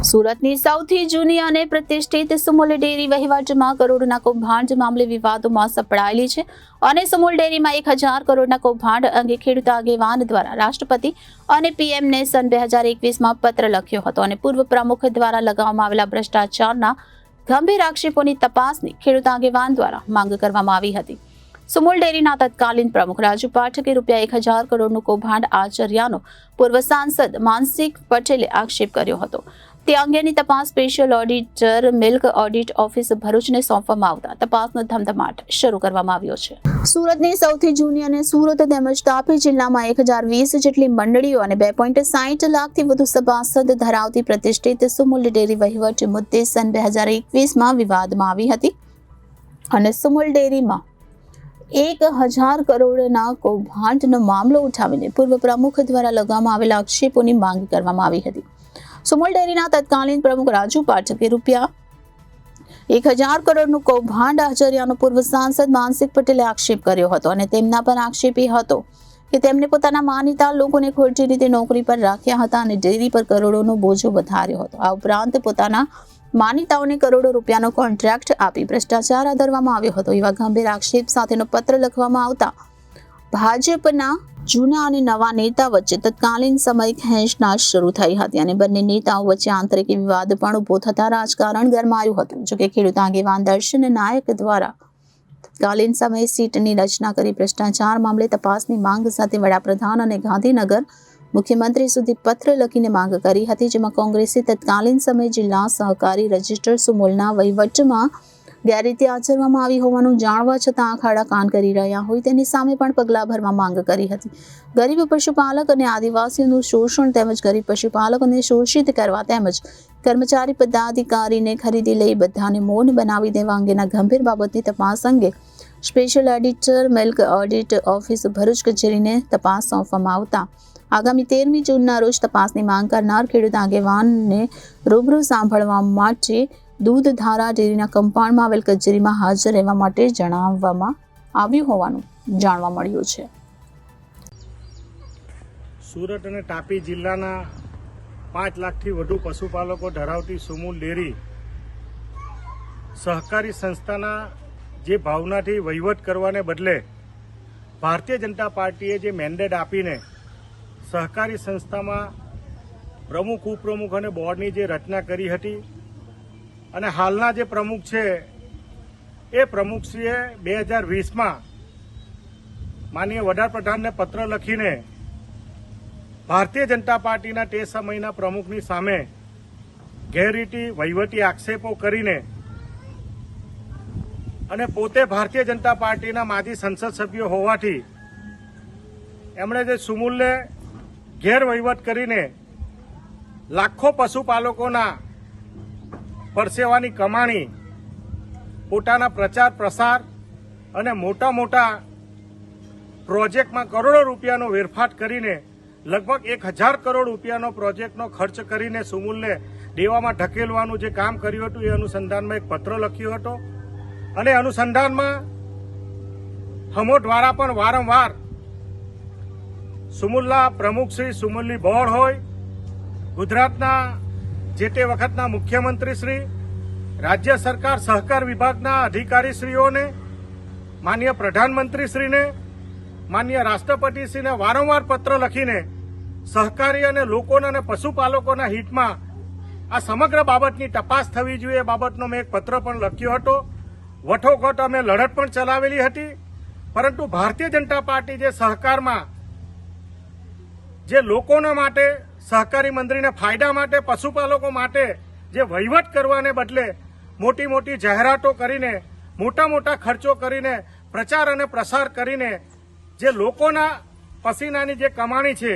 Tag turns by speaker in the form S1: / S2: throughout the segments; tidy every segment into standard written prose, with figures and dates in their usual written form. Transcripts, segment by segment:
S1: સુરતની સૌથી જૂની અને પ્રતિષ્ઠિત સુમુલ ડેરી વહીવટમાં કરોડોના કૌભાંડ મામલે વિવાદોમાં સપડાયેલી છે અને સુમુલ ડેરીમાં 1000 કરોડના કૌભાંડ અંગે ખેડૂત આગેવાન દ્વારા રાષ્ટ્રપતિ અને પીએમને સન 2021માં પત્ર લખ્યો હતો અને પૂર્વ પ્રમુખ દ્વારા લગાવવામાં આવેલા ભ્રષ્ટાચારના ગંભીર આક્ષેપોની તપાસની ખેડૂત આગેવાન દ્વારા માંગ કરવામાં આવી હતી। સુમુલ ડેરીના તત્કાલીન પ્રમુખ રાજુ પાઠકે ₹1000 કરોડનું કૌભાંડ આચર્યાનો પૂર્વ સાંસદ માનસિક પટેલે આક્ષેપ કર્યો હતો। તે અંગેની તપાસ special auditor milk audit office ભરૂચને સોંપવામાં આવતા તપાસનો ધમધમાટ શરૂ કરવામાં આવ્યો છે। સુરતની સૌથી જૂની અને સુરત તેમજ તાપી જિલ્લામાં 1020 જેટલી મંડળીઓ અને 2.60 લાખથી વધુ સભાસદ ધરાવતી પ્રતિષ્ઠિત સુમુલ ડેરી વહીવટ મુદ્દે સન 2021માં વિવાદમાં આવી હતી અને સુમુલ ડેરીમાં 1000 કરોડના કૌભાંડનો મામલો ઉઠાવીને પૂર્વ પ્રમુખ દ્વારા લગાવવામાં આવેલા આક્ષેપોની માંગ કરવામાં આવી હતી। સુમુલ ડેરીના તત્કાલીન પ્રમુખ રાજુ પાઠકે ₹1000 કરોડનું કૌભાંડ આચર્યાનો પૂર્વ સાંસદ માનસિક પટેલે આક્ષેપ કર્યો હતો અને તેમના પર આક્ષેપ એ હતો કે તેમને પોતાના માનીતા લોકોને ખોટી રીતે નોકરી પર રાખ્યા હતા અને ડેરી પર કરોડોનો બોજો વધાર્યો હતો। આ ઉપરાંત પોતાના માનીતાઓને કરોડો રૂપિયાનો કોન્ટ્રાક્ટ આપી ભ્રષ્ટાચાર આદરવામાં આવ્યો હતો। એવા ગંભીર આક્ષેપ સાથેનો પત્ર લખવામાં આવતા ભાજપના જૂના અને નવા નેતા વચ્ચે તત્કાલીન સમય ખેંચતાણ શરૂ થઈ હતી અને બંને નેતાઓ વચ્ચે આંતરિક વિવાદ પણ ઉભો થતા રાજકારણ ગરમાયું હતું। જોકે ખેડૂત આગેવાન દર્શન નાયક દ્વારા તત્કાલીન સમયે સીટની રચના કરી ભ્રષ્ટાચાર મામલે તપાસની માંગ સાથે વડાપ્રધાન અને ગાંધીનગર મુખ્યમંત્રી સુધી પત્ર લખીને માંગ કરી હતી, જેમાં કોંગ્રેસે તત્કાલીન સમયે જિલ્લા સહકારી રજિસ્ટર સુમુલના વહીવટમાં ગેરરીતિ આચરવામાં આવી હોવાનું જાણવા છતાં આખાડા કાન કરી રહ્યા હોય તેની સામે પણ પગલાં ભરવા માંગ કરી હતી। ગરીબ પશુપાલક અને આદિવાસીઓનું શોષણ તેમજ ગરીબ પશુપાલકોને શોષિત કરવા તેમજ કર્મચારી પદાધિકારીને ખરીદી લઈ બધાને મૌન બનાવી દેવા અંગેના ગંભીર બાબતની તપાસ અંગે special auditor milk audit office Bharuch કચેરીને તપાસ સોંપવામાં આવતા આગામી 13મી જૂનના રોજ તપાસની માંગ કરનાર ખેડૂત આગેવાનને રૂબરૂ સાંભળવા માટે દૂધધારા ડેરીના કમ્પાઉન્ડમાં આવેલ કચેરીમાં હાજર રહેવા માટે જણાવવામાં આવ્યું હોવાનું જાણવા મળ્યું છે।
S2: સુરત અને તાપી જિલ્લાના 5 લાખથી વધુ પશુપાલકો ધરાવતી સુમુલ ડેરી સહકારી સંસ્થાના જે ભાવનાથી વહીવટ કરવાને બદલે ભારતીય જનતા પાર્ટીએ જે મેન્ડેટ આપીને સહકારી સંસ્થામાં પ્રમુખ ઉપપ્રમુખ અને બોર્ડની જે રચના કરી હતી અને હાલના જે પ્રમુખ છે એ પ્રમુખશ્રીએ 2020માં માનનીય વડાપ્રધાનને પત્ર લખીને ભારતીય જનતા પાર્ટીના તે સમયના પ્રમુખની સામે ગેરરીતિ વહીવટી આક્ષેપો કરીને અને પોતે ભારતીય જનતા પાર્ટીના માજી સંસદ સભ્યો હોવાથી એમણે જે સુમુલને ગેરવહીવટ કરીને લાખો પશુપાલકોના પરસેવાની કમાણી પોતાના પ્રચાર પ્રસાર અને મોટા મોટા પ્રોજેક્ટમાં કરોડો રૂપિયાનો વેરફાટ કરીને લગભગ 1000 કરોડ રૂપિયાનો પ્રોજેક્ટનો ખર્ચ કરીને સુમુલને દેવામાં ઢકેલવાનું જે કામ કર્યું હતું એ અનુસંધાનમાં એક પત્ર લખ્યો હતો અને અનુસંધાનમાં હમો દ્વારા પણ વારંવાર સુમુલના પ્રમુખ શ્રી સુમુલની બોર્ડ હોય, ગુજરાતના જે તે વખતના મુખ્યમંત્રી શ્રી, રાજ્ય સરકાર સહકાર વિભાગના અધિકારીશ્રીઓને, માનનીય પ્રધાનમંત્રીશ્રીને, માનનીય રાષ્ટ્રપતિશ્રીને વારંવાર પત્ર લખીને સહકારી અને લોકોના અને પશુપાલકોના હિતમાં આ સમગ્ર બાબતની તપાસ થવી જોઈએ એ બાબતનો મેં એક પત્ર પણ લખ્યો હતો। વઠોવટ અમે લડત પણ ચલાવેલી હતી, પરંતુ ભારતીય જનતા પાર્ટી જે સહકારમાં જે લોકોના માટે સહકારી મંત્રીને ફાયદા માટે પશુપાલકો માટે જે વહીવટ કરવાને બદલે મોટી મોટી જાહેરાતો કરીને મોટા મોટા ખર્ચો કરીને પ્રચાર અને પ્રસાર કરીને જે લોકોના પસીનાની જે કમાણી છે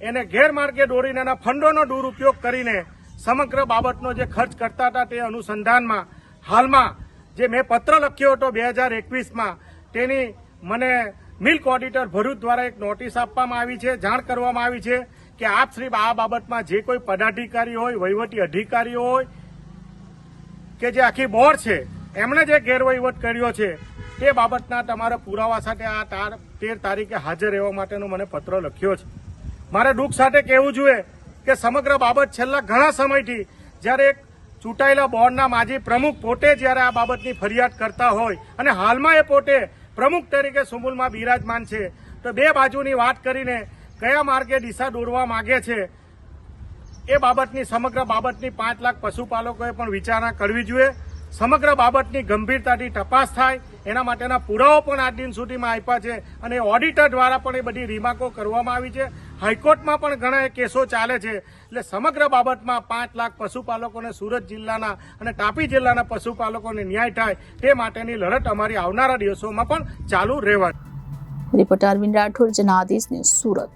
S2: એને ગેરમાર્ગે દોરીને એના ફંડોનો દુરુપયોગ કરીને સમગ્ર બાબતનો જે ખર્ચ કરતા હતા તે અનુસંધાનમાં હાલમાં જે મેં પત્ર લખ્યો હતો 2021માં તેની મને મિલ્ક ઓડિટર ભરૂચ દ્વારા એક નોટિસ આપવામાં આવી છે, જાણ કરવામાં આવી છે કે આપ શ્રી આ બાબતમાં જે કોઈ પદાધિકારી હોય, વહીવટી અધિકારીઓ હોય કે જે આખી બોર્ડ છે એમણે જે ગેરવહીવટ કર્યો છે તે બાબતના તમારા પુરાવા સાથે આ 13 તારીખે હાજર રહેવા માટેનો મને પત્ર લખ્યો છે। મારે દુઃખ સાથે કહેવું જોઈએ કે સમગ્ર બાબત છેલ્લા ઘણા સમયથી જ્યારે એક ચૂંટાયેલા બોર્ડના માજી પ્રમુખ પોતે જ્યારે આ બાબતની ફરિયાદ કરતા હોય અને હાલમાં એ પોતે પ્રમુખ તરીકે સુમુલમાં બિરાજમાન છે, તો બે બાજુની વાત કરીને કયા માર્ગે દિશા દોરવા માંગે છે એ બાબતની સમગ્ર બાબતની 5 લાખ પશુપાલકોએ પણ વિચારણા કરવી જોઈએ. સમગ્ર બાબતની ગંભીરતાથી તપાસ થાય એના માટેના પુરાવો પણ આજ દિન સુધીમાં આપ્યા છે અને ઓડિટર દ્વારા પણ એ બધી રીમાકો કરવામાં આવી છે. હાઈકોર્ટમાં પણ ઘણા કેસો ચાલે છે. એટલે સમગ્ર બાબતમાં 5 લાખ પશુપાલકોને સુરત જિલ્લાના અને તાપી જિલ્લાના પશુપાલકોને ન્યાય થાય તે માટેની લડત અમારી આવનારા દિવસોમાં પણ ચાલુ રહેવાની.
S1: Reporter Arvind Rathod, Janadesh news, Surat.